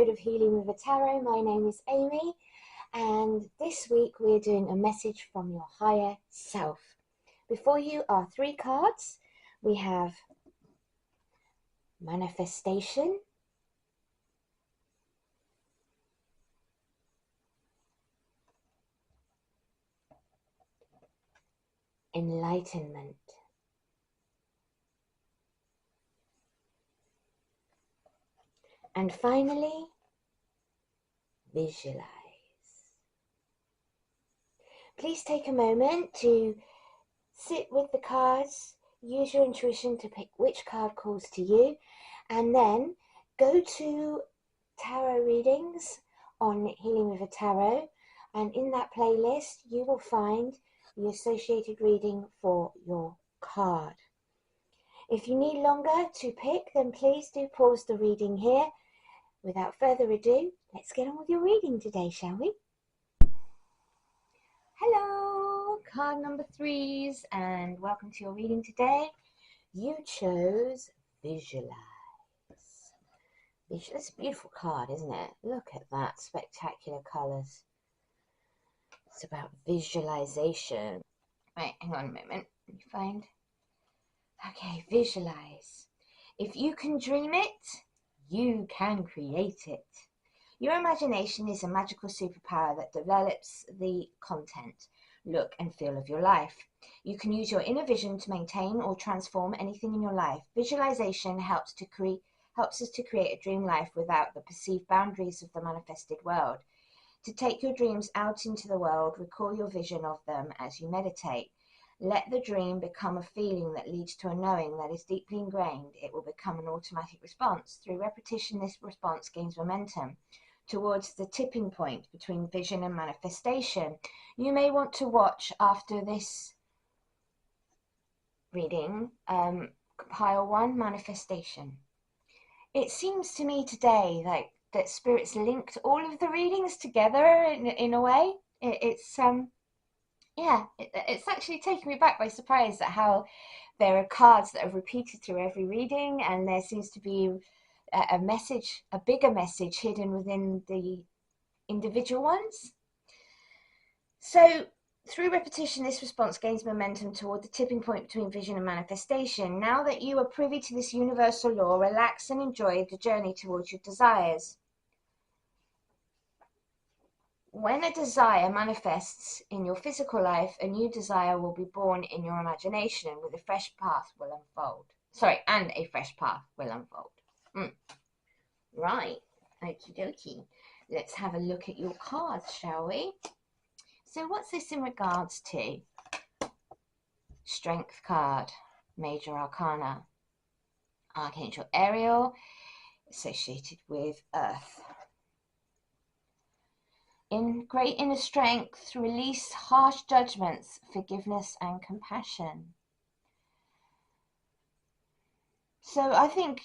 episode of Healing with a Tarot. My name is Amy, and this week we're doing a message from your higher self. Before you are 3 cards. We have Manifestation, Enlightenment, and finally, Visualize. Please take a moment to sit with the cards, use your intuition to pick which card calls to you, and then go to tarot readings on Healing with a Tarot, and in that playlist you will find the associated reading for your card. If you need longer to pick, then please do pause the reading here. Without further ado, let's get on with your reading today, shall we? Hello, card number 3s, and welcome to your reading today. You chose Visualize. It's a beautiful card, isn't it? Look at that, spectacular colours. It's about visualization. Right, hang on a moment. Let me find. Okay, visualize. If you can dream it, you can create it. Your imagination is a magical superpower that develops the content, look and feel of your life. You can use your inner vision to maintain or transform anything in your life. Visualization helps us to create a dream life without the perceived boundaries of the manifested world. To take your dreams out into the world, recall your vision of them as you meditate. Let the dream become a feeling that leads to a knowing that is deeply ingrained. It will become an automatic response. Through repetition, this response gains momentum towards the tipping point between vision and manifestation. You may want to watch after this reading, pile 1, manifestation. It seems to me today like that Spirit's linked all of the readings together in a way. It's actually taken me back by surprise at how there are cards that are repeated through every reading, and there seems to be a message, a bigger message hidden within the individual ones. So through repetition, this response gains momentum toward the tipping point between vision and manifestation. Now that you are privy to this universal law, relax and enjoy the journey towards your desires. When a desire manifests in your physical life, a new desire will be born in your imagination, and with a fresh path will unfold. And a fresh path will unfold. Right, okie dokie. Let's have a look at your cards, shall we? So what's this in regards to? Strength card, Major Arcana, Archangel Ariel, associated with Earth. In great inner strength, release harsh judgments, forgiveness and compassion. So I think,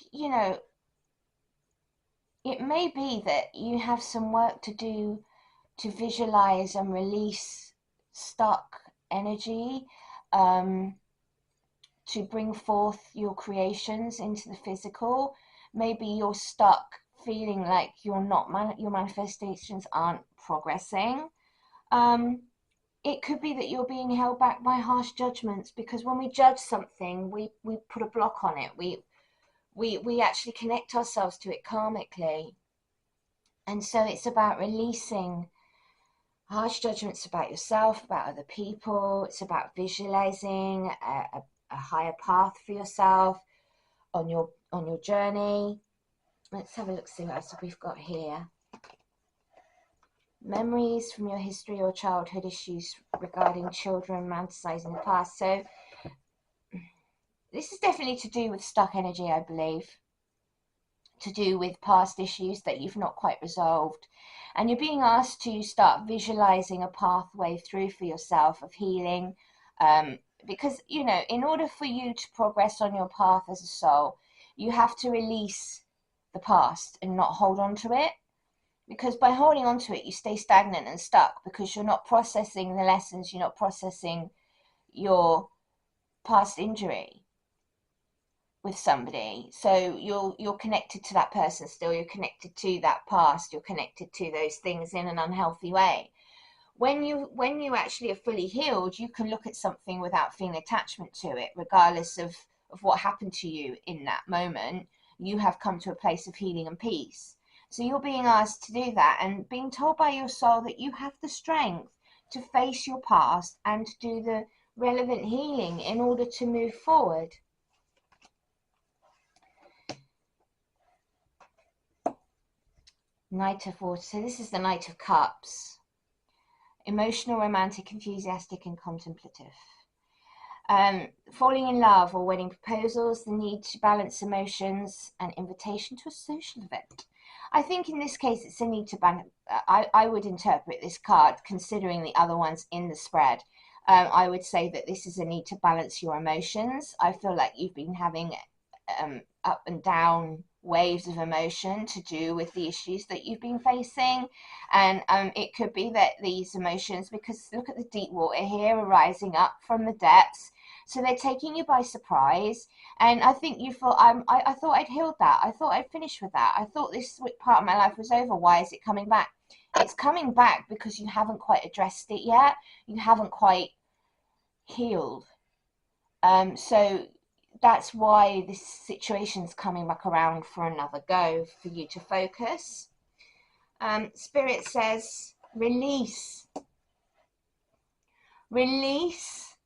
it may be that you have some work to do to visualize and release stuck energy, to bring forth your creations into the physical. Maybe you're stuck feeling like your manifestations aren't progressing. It could be that you're being held back by harsh judgments, because when we judge something, we put a block on it. We actually connect ourselves to it karmically. And so it's about releasing harsh judgments about yourself, about other people. It's about visualizing a higher path for yourself on your journey. Let's have a look, see what else we've got here. Memories from your history or childhood issues regarding children romanticizing the past. So this is definitely to do with stuck energy, I believe. To do with past issues that you've not quite resolved. And you're being asked to start visualizing a pathway through for yourself of healing. Because, in order for you to progress on your path as a soul, you have to release the past and not hold on to it. Because by holding on to it, you stay stagnant and stuck, because you're not processing the lessons, you're not processing your past injury. with somebody, so you're connected to that person still, you're connected to that past, you're connected to those things in an unhealthy way. When you actually are fully healed, you can look at something without feeling attachment to it, regardless of what happened to you in that moment. You have come to a place of healing and peace. So you're being asked to do that and being told by your soul that you have the strength to face your past and to do the relevant healing in order to move forward. Knight of Water. So this is the Knight of Cups. Emotional, romantic, enthusiastic, and contemplative. Falling in love or wedding proposals, the need to balance emotions, and invitation to a social event. I think in this case it's a need to balance. I would interpret this card, considering the other ones in the spread. I would say that this is a need to balance your emotions. I feel like you've been having up and down waves of emotion to do with the issues that you've been facing, and it could be that these emotions, because look at the deep water here, are rising up from the depths, so they're taking you by surprise. And I think you feel, I thought I'd healed that, I thought I'd finished with that, I thought this part of my life was over. Why is it coming back? It's coming back because you haven't quite addressed it yet, you haven't quite healed. So that's why this situation's coming back around for another go, for you to focus. Spirit says release. Release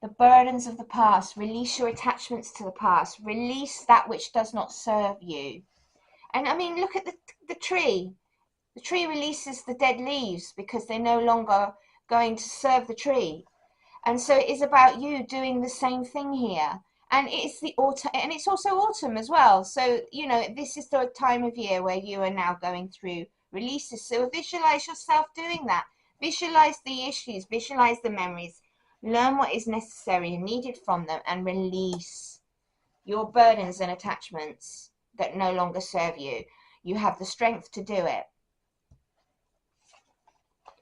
the burdens of the past. Release your attachments to the past. Release that which does not serve you. And I mean, look at the tree. The tree releases the dead leaves because they're no longer going to serve the tree. And so it is about you doing the same thing here. And it's the autumn, and it's also autumn as well. So, you know, this is the time of year where you are now going through releases. So visualize yourself doing that. Visualize the issues, visualize the memories, learn what is necessary and needed from them, and release your burdens and attachments that no longer serve you. You have the strength to do it.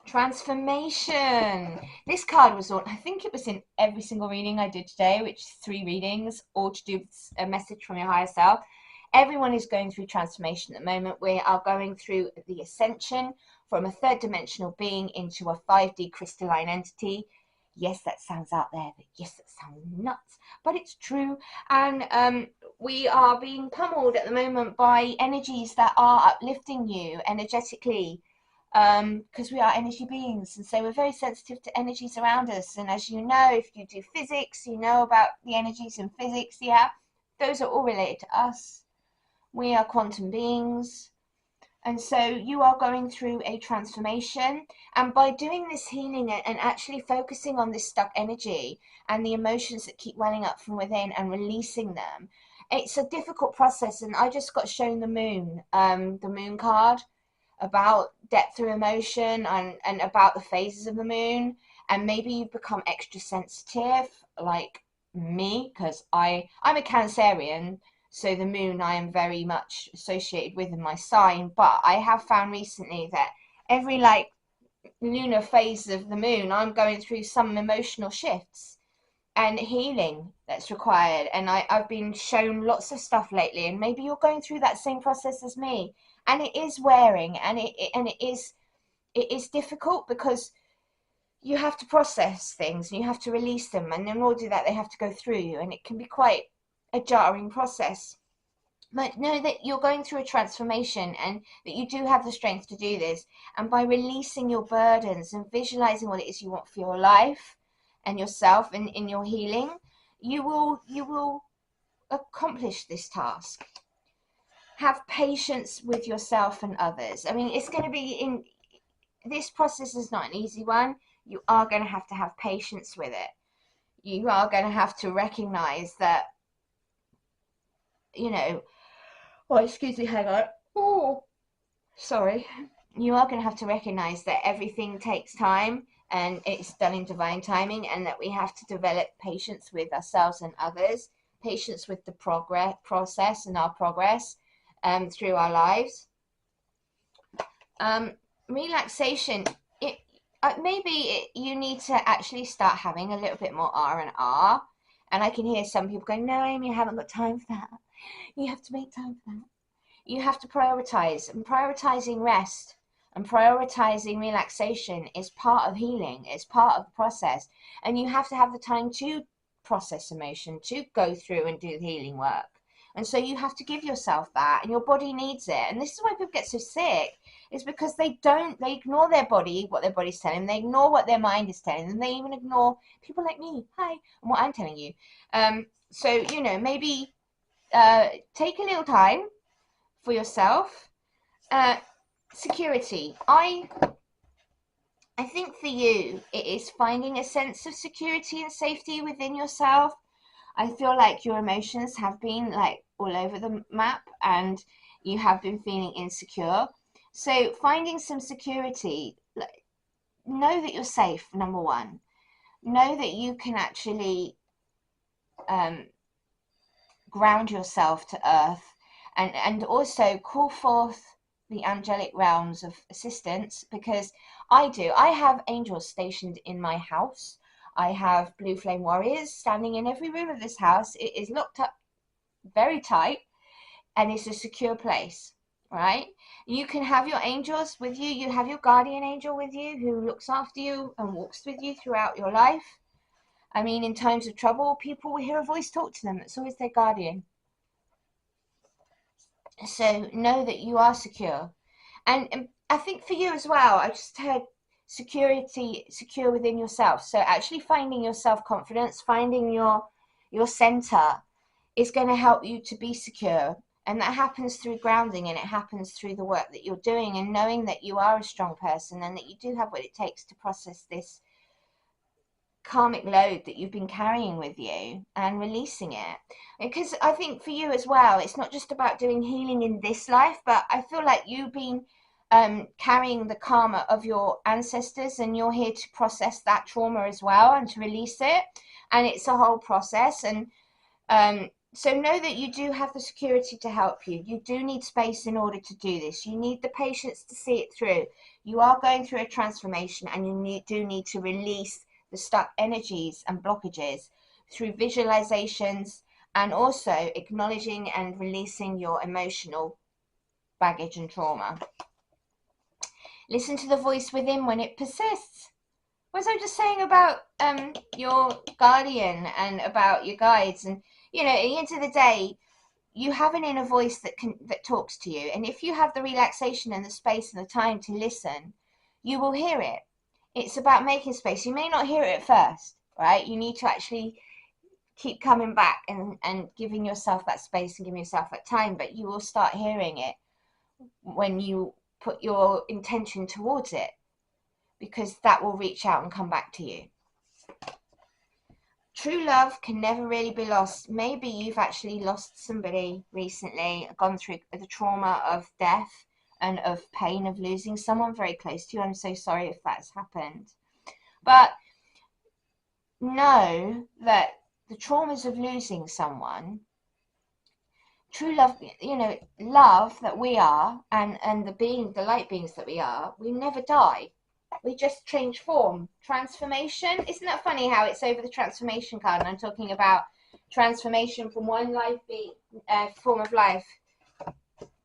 Transformation. This card was on, I think it was in every single reading I did today, which is 3 readings, all to do with a message from your higher self. Everyone is going through transformation at the moment. We are going through the ascension from a 3rd dimensional being into a 5D crystalline entity. Yes, that sounds out there, but yes, that sounds nuts, but it's true. And we are being pummeled at the moment by energies that are uplifting you energetically, because we are energy beings, and so we're very sensitive to energies around us. And as you know, if you do physics, you know about the energies in physics. Yeah, those are all related to us. We are quantum beings, and so you are going through a transformation. And by doing this healing and actually focusing on this stuck energy and the emotions that keep welling up from within and releasing them, it's a difficult process. And I just got shown the moon card, about depth of emotion and about the phases of the moon. And maybe you've become extra sensitive like me, because I'm a Cancerian, so the moon I am very much associated with in my sign. But I have found recently that every like lunar phase of the moon, I'm going through some emotional shifts and healing that's required. And I've been shown lots of stuff lately, and maybe you're going through that same process as me. And it is wearing, and it is difficult, because you have to process things and you have to release them, and in order to do that they have to go through you, and it can be quite a jarring process. But know that you're going through a transformation and that you do have the strength to do this. And by releasing your burdens and visualizing what it is you want for your life and yourself and in your healing, you will accomplish this task. Have patience with yourself and others. I mean, it's going to be in this process is not an easy one. You are going to have patience with it. You are going to have to recognize that, you know, oh, excuse me, hang on. Oh, sorry. You are going to have to recognize that everything takes time and it's done in divine timing, and that we have to develop patience with ourselves and others, patience with the process and our progress through our lives. Relaxation. You need to actually start having a little bit more R&R, And I can hear some people going, no, Amy, I haven't got time for that. You have to make time for that. You have to prioritize, and prioritizing rest and prioritizing relaxation is part of healing. It's part of the process. And you have to have the time to process emotion, to go through and do the healing work. And so you have to give yourself that, and your body needs it. And this is why people get so sick, is because they ignore their body, what their body's telling them, they ignore what their mind is telling them, they even ignore people like me, hi, and what I'm telling you. So, you know, maybe take a little time for yourself. Security. I think for you, it is finding a sense of security and safety within yourself. I feel like your emotions have been like all over the map and you have been feeling insecure. So finding some security, know that you're safe, number one. Know that you can actually ground yourself to earth, and also call forth the angelic realms of assistance, because I have angels stationed in my house. I have blue flame warriors standing in every room of this house. It is locked up very tight and it's a secure place, right? You can have your angels with you. You have your guardian angel with you who looks after you and walks with you throughout your life. I mean, in times of trouble, people will hear a voice talk to them. It's always their guardian. So know that you are secure. And I think for you as well, I just heard secure within yourself. So actually finding your self-confidence, finding your center is going to help you to be secure. And that happens through grounding, and it happens through the work that you're doing, and knowing that you are a strong person and that you do have what it takes to process this karmic load that you've been carrying with you and releasing it. Because I think for you as well, it's not just about doing healing in this life, but I feel like you've been carrying the karma of your ancestors, and you're here to process that trauma as well and to release it. And it's a whole process. And so know that you do have the security to help you. You do need space in order to do this. You need the patience to see it through. You are going through a transformation, and you do need to release the stuck energies and blockages through visualizations, and also acknowledging and releasing your emotional baggage and trauma. Listen to the voice within when it persists. What was I just saying about your guardian and about your guides? And you know, at the end of the day, you have an inner voice that talks to you, and if you have the relaxation and the space and the time to listen, you will hear it. It's about making space. You may not hear it at first, right? You need to actually keep coming back and giving yourself that space and giving yourself that time, but you will start hearing it when you put your intention towards it, because that will reach out and come back to you. True love can never really be lost. Maybe you've actually lost somebody recently, gone through the trauma of death and of pain of losing someone very close to you. I'm so sorry if that's happened. But know that the traumas of losing someone, true love, you know, love that we are, and the light beings that we are, we never die. We just change form. Transformation. Isn't that funny how it's over the transformation card, and I'm talking about transformation from one form of life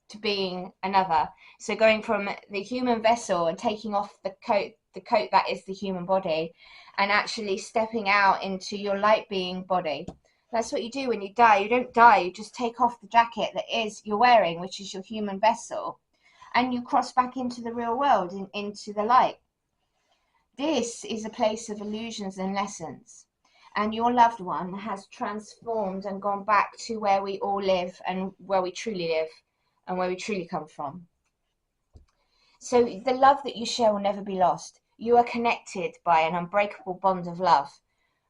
to being another. So going from the human vessel and taking off the coat that is the human body, and actually stepping out into your light being body. That's what you do when you die. You don't die, you just take off the jacket that is you're wearing, which is your human vessel, and you cross back into the real world, into the light. This is a place of illusions and lessons, and your loved one has transformed and gone back to where we all live, and where we truly live, and where we truly come from. So the love that you share will never be lost. You are connected by an unbreakable bond of love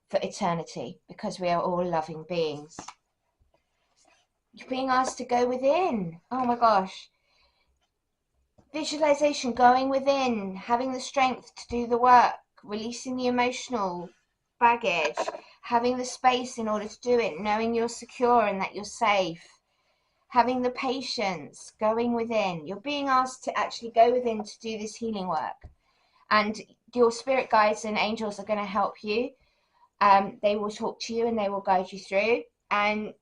for eternity, because we are all loving beings. You're being asked to go within. Oh my gosh. Visualization, going within, having the strength to do the work, releasing the emotional baggage, having the space in order to do it, knowing you're secure and that you're safe, having the patience, going within. You're being asked to actually go within to do this healing work. And your spirit guides and angels are going to help you They will talk to you and they will guide you through, and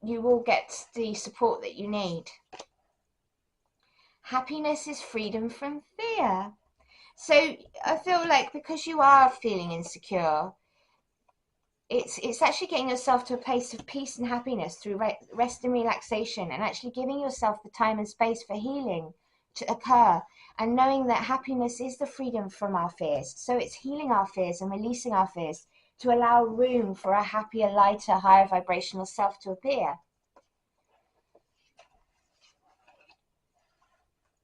you will get the support that you need. Happiness is freedom from fear. So I feel like because you are feeling insecure, it's actually getting yourself to a place of peace and happiness through rest and relaxation, and actually giving yourself the time and space for healing to occur, and knowing that happiness is the freedom from our fears. So it's healing our fears and releasing our fears to allow room for a happier, lighter, higher vibrational self to appear.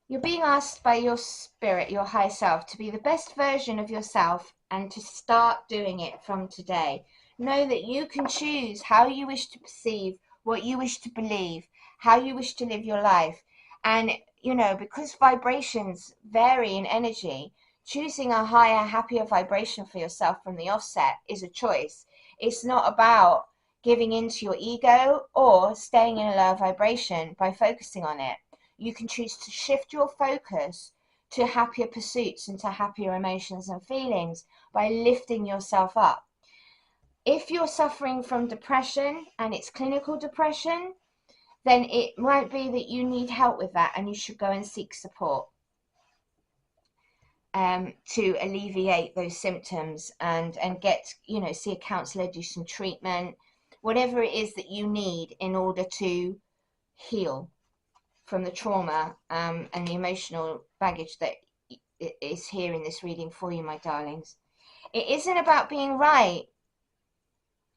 You're being asked by your spirit, your higher self, to be the best version of yourself and to start doing it from today. Know that you can choose how you wish to perceive, what you wish to believe, how you wish to live your life. And, because vibrations vary in energy, choosing a higher, happier vibration for yourself from the offset is a choice. It's not about giving into your ego or staying in a lower vibration by focusing on it. You can choose to shift your focus to happier pursuits and to happier emotions and feelings by lifting yourself up. If you're suffering from depression and it's clinical depression, then it might be that you need help with that and you should go and seek support to alleviate those symptoms and get, see a counsellor, do some treatment, whatever it is that you need in order to heal from the trauma and the emotional baggage that is here in this reading for you, my darlings. It isn't about being right.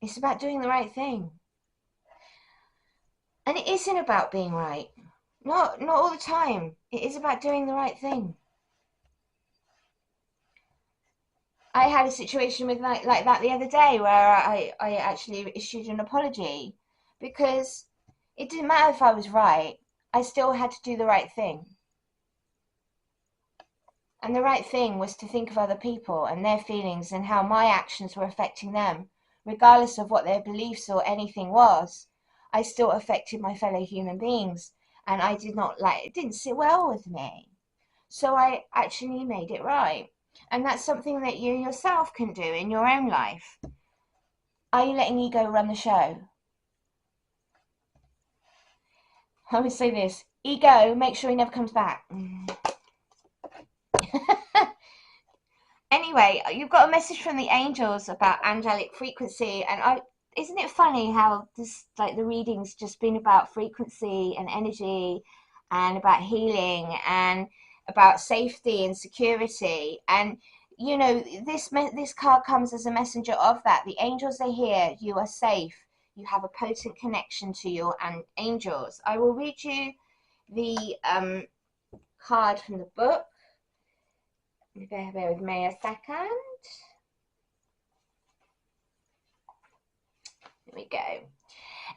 It's about doing the right thing. And it isn't about being right. Not all the time. It is about doing the right thing. I had a situation with like that the other day where I actually issued an apology because it didn't matter if I was right. I still had to do the right thing. And the right thing was to think of other people and their feelings and how my actions were affecting them. Regardless of what their beliefs or anything was, I still affected my fellow human beings. And I it didn't sit well with me. So I actually made it right. And that's something that you yourself can do in your own life. Are you letting ego run the show? I would say this: ego, make sure he never comes back. Anyway, you've got a message from the angels about angelic frequency, and isn't it funny how this, like, the reading's just been about frequency and energy and about healing and about safety and security, and this card comes as a messenger of that. The angels are here. You are safe. You have a potent connection to your angels. I will read you the card from the book. Bear with me a second. Here we go.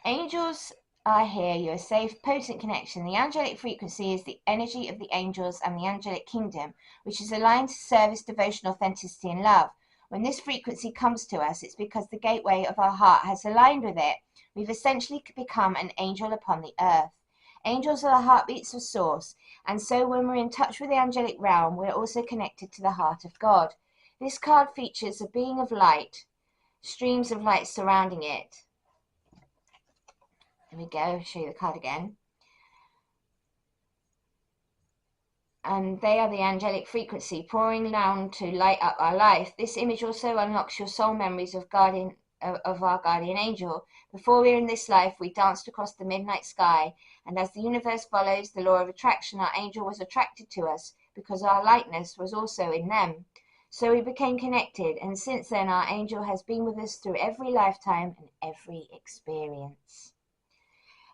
Angels are here. You are safe. Potent connection. The angelic frequency is the energy of the angels and the angelic kingdom, which is aligned to service, devotion, authenticity, and love. When this frequency comes to us, it's because the gateway of our heart has aligned with it. We've essentially become an angel upon the earth. Angels are the heartbeats of Source, and so when we're in touch with the angelic realm, we're also connected to the heart of God. This card features a being of light, streams of light surrounding it. There we go, I'll show you the card again. And they are the angelic frequency pouring down to light up our life. This image also unlocks your soul memories of our guardian angel. Before we're in this life, we danced across the midnight sky, and as the universe follows the law of attraction, our angel was attracted to us because our lightness was also in them. So we became connected, and since then our angel has been with us through every lifetime and every experience.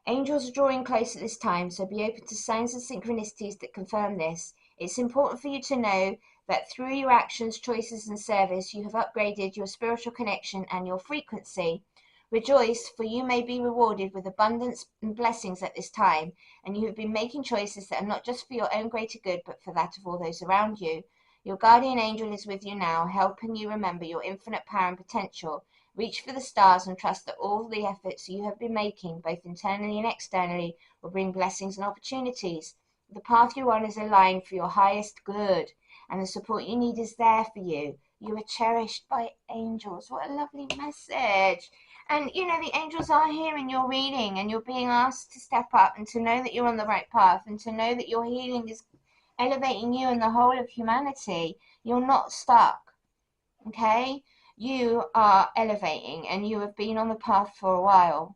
Angels are drawing close at this time, so be open to signs and synchronicities that confirm this. It's important for you to know that through your actions, choices, and service, you have upgraded your spiritual connection and your frequency. Rejoice, for you may be rewarded with abundance and blessings at this time, and you have been making choices that are not just for your own greater good, but for that of all those around you. Your guardian angel is with you now, helping you remember your infinite power and potential. Reach for the stars and trust that all the efforts you have been making, both internally and externally, will bring blessings and opportunities. The path you're on is aligned for your highest good, and the support you need is there for you. You are cherished by angels. What a lovely message. And you know, the angels are hearing your reading, and you're being asked to step up and to know that you're on the right path, and to know that your healing is elevating you and the whole of humanity. You're not stuck, okay? You are elevating, and you have been on the path for a while.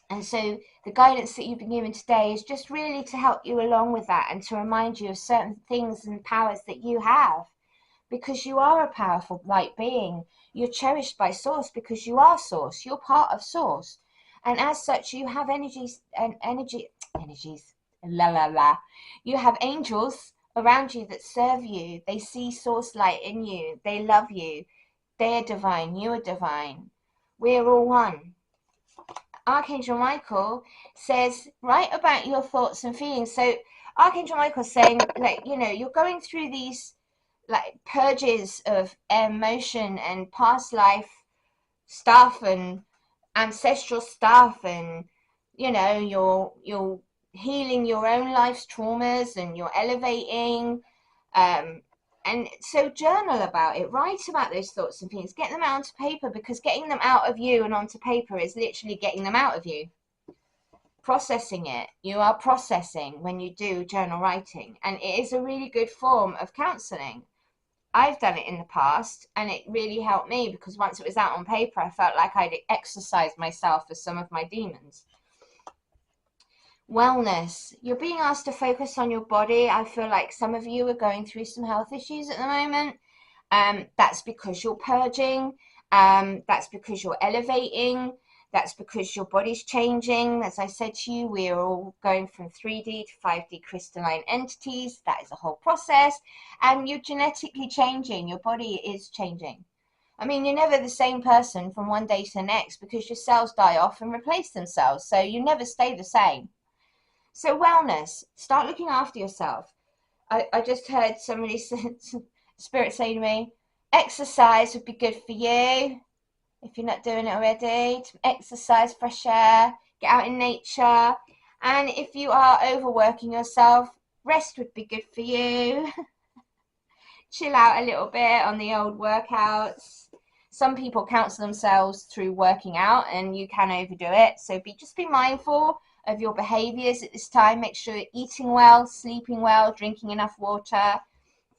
And so the guidance that you've been given today is just really to help you along with that, and to remind you of certain things and powers that you have, because you are a powerful light being. You're cherished by Source because you are Source. You're part of Source. And as such, you have energies, la la la. You have angels around you that serve you. They see Source light in you. They love you. They are divine. You are divine. We're all one. Archangel Michael says, write about your thoughts and feelings. So Archangel Michael's saying, like, you know, you're going through these like purges of emotion and past life stuff and ancestral stuff, and you know, you're healing your own life's traumas, and you're elevating, and so journal about it, write about those thoughts and feelings, get them out onto paper, because getting them out of you and onto paper is literally getting them out of you. Processing it, you are processing when you do journal writing, and it is a really good form of counseling. I've done it in the past, and it really helped me, because once it was out on paper, I felt like I'd exercised myself for some of my demons. Wellness. You're being asked to focus on your body. I feel like some of you are going through some health issues at the moment. That's because you're purging. That's because you're elevating. That's because your body's changing. As I said to you, we are all going from 3D to 5D crystalline entities. That is a whole process. And you're genetically changing. Your body is changing. I mean, you're never the same person from one day to the next, because your cells die off and replace themselves. So you never stay the same. So wellness, start looking after yourself. I just heard somebody, spirit say to me, exercise would be good for you. If you're not doing it already, to exercise, fresh air, get out in nature. And if you are overworking yourself, rest would be good for you. Chill out a little bit on the old workouts. Some people counsel themselves through working out, and you can overdo it. So just be mindful of your behaviors at this time. Make sure you're eating well, sleeping well, drinking enough water,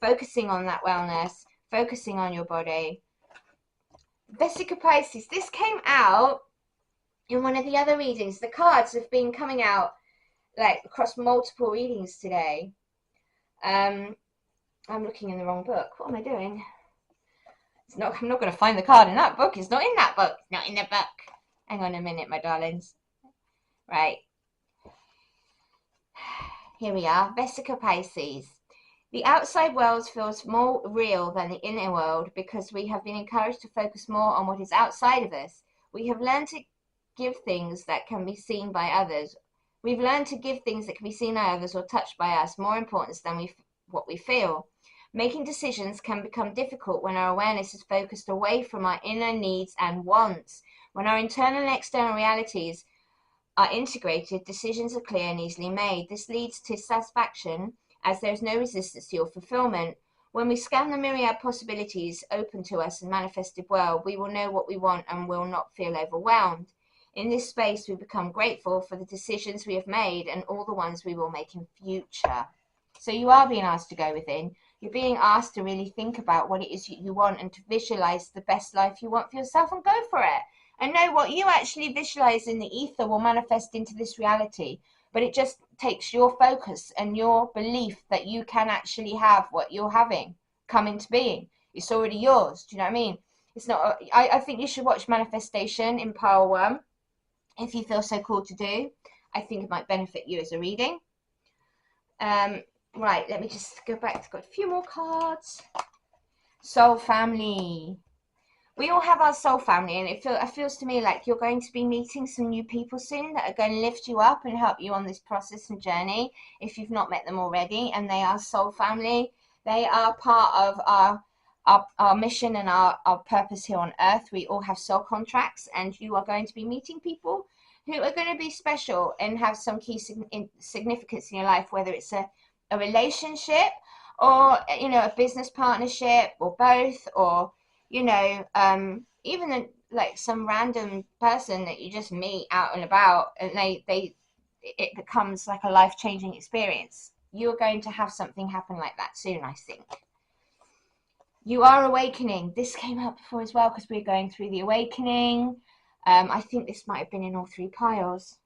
focusing on that wellness, focusing on your body. Vesica Pisces, this came out in one of the other readings. The cards have been coming out like across multiple readings today. I'm looking in the wrong book. What am I doing? I'm not going to find the card in that book. It's not in that book. It's not in the book. Hang on a minute, my darlings. Right. Here we are. Vesica Pisces. The outside world feels more real than the inner world, because we have been encouraged to focus more on what is outside of us. We have learned to give things that can be seen by others. We've learned to give things that can be seen by others or touched by us more importance than what we feel. Making decisions can become difficult when our awareness is focused away from our inner needs and wants. When our internal and external realities are integrated, decisions are clear and easily made. This leads to satisfaction, as there is no resistance to your fulfillment. When we scan the myriad possibilities open to us in manifested world, we will know what we want and will not feel overwhelmed. In this space, we become grateful for the decisions we have made and all the ones we will make in future. So you are being asked to go within. You're being asked to really think about what it is you want, and to visualize the best life you want for yourself, and go for it. And know what you actually visualize in the ether will manifest into this reality. But it just takes your focus and your belief that you can actually have what you're having come into being. It's already yours. Do you know what I mean? It's not. I think you should watch Manifestation in Power One if you feel so called to do. I think it might benefit you as a reading. Right, let me just go back. I've got a few more cards. Soul family. We all have our soul family, and it feels to me like you're going to be meeting some new people soon that are going to lift you up and help you on this process and journey, if you've not met them already. And they are soul family. They are part of our mission and our purpose here on earth. We all have soul contracts, and you are going to be meeting people who are going to be special and have some key significance in your life, whether it's a relationship, or, you know, a business partnership, or both, or, you know, even like some random person that you just meet out and about, and it becomes like a life-changing experience. You're going to have something happen like that soon, I think. You are awakening. This came up before as well because we're going through the awakening. I think this might have been in all three piles.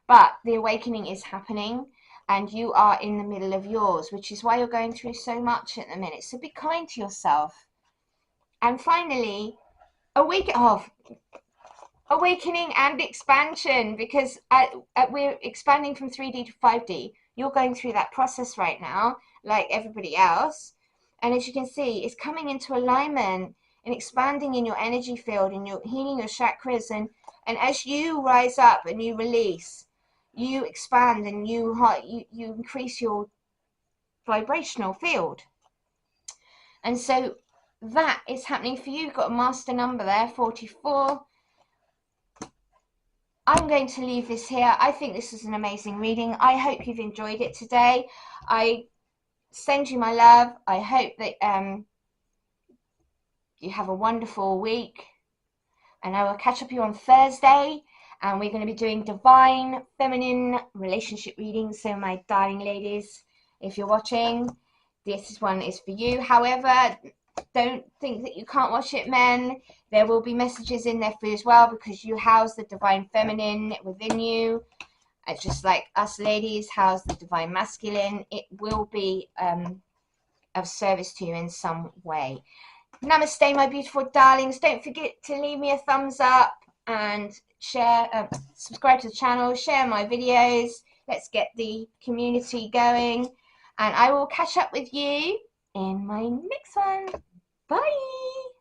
But the awakening is happening, and you are in the middle of yours, which is why you're going through so much at the minute. So be kind to yourself. And finally, awakening and expansion, because we're expanding from 3D to 5D. You're going through that process right now, like everybody else. And as you can see, it's coming into alignment and expanding in your energy field, and you're healing your chakras. And as you rise up and you release, you expand, and you increase your vibrational field. And so that is happening for you. You've got a master number there, 44. I'm going to leave this here. I think this is an amazing reading. I hope you've enjoyed it today. I send you my love. I hope that you have a wonderful week. And I will catch up with you on Thursday. And we're going to be doing divine feminine relationship readings. So my darling ladies, if you're watching, this one is for you. However, don't think that you can't watch it, men. There will be messages in there for you as well, because you house the divine feminine within you. It's just like us ladies house the divine masculine. It will be of service to you in some way. Namaste, my beautiful darlings. Don't forget to leave me a thumbs up and share, subscribe to the channel, share my videos. Let's get the community going. And I will catch up with you in my next one. Bye.